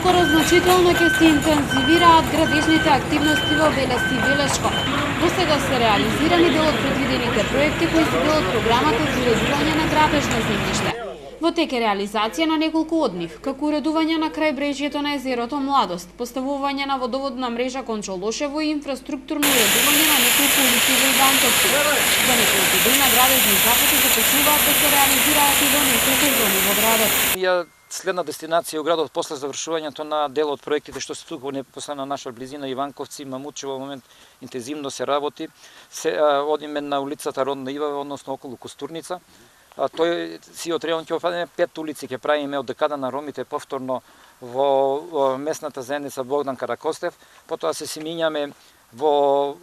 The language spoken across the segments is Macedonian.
Наскоро значително ќе се интензивираат градежните активности во Велес и Велешко. До сега се реализирани дел од предвидените проекти кои се дел од програмата за уредување на градежно земјиште. Во тек е реализација на неколку од нив, како уредување на крајбрежјето на езерото Младост, поставување на водоводна мрежа кон Чолошево и инфраструктурно уредување на неколку улици во Иванковци. За неколку дена градежни зафати започнуваат да се реализираат и во неколку зони во градот. Следна дестинација у градот после завршувањето на дел од проектите што се туку непосредна наша близина Иванковци, Мамутчево во момент интензивно се работи. Одиме на улицата Родна Ива, односно околу Костурница. Тој сиот район ќе опадеме 5 улици ќе правиме од декада на ромите повторно во местната заедница Богдан Каракостев, потоа се симињаме во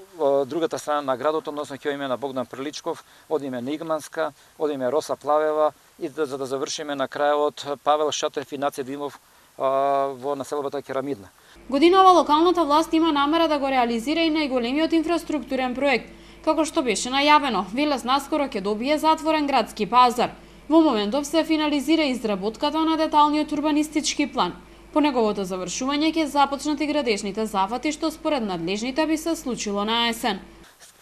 другата страна на градот, односно ќе одиме на Богдан Приличков, одиме на Игманска, одиме Роса Плавева и за да завршиме на крајот Павел Шатев и Наце Димов во населбата Керамидна. Годинава локалната власт има намера да го реализира и најголемиот инфраструктурен проект. Како што беше најавено, Велес наскоро ќе добие затворен градски пазар. Во моментов се финализира изработката на деталниот урбанистички план. По неговото завршување ќе започнат и градежните зафати што според надлежните би се случило на есен.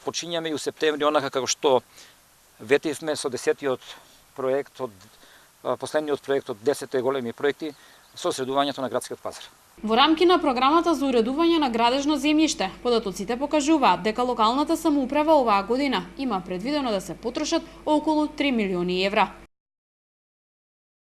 Почињаме и у септември онака како што ветивме со 10-тиот проект од последниот проект од 10 големи проекти со средувањето на градскиот пазар. Во рамки на програмата за уредување на градежно земјиште, податоците покажуваат дека локалната самоуправа оваа година има предвидено да се потрошат околу 3 милиони евра.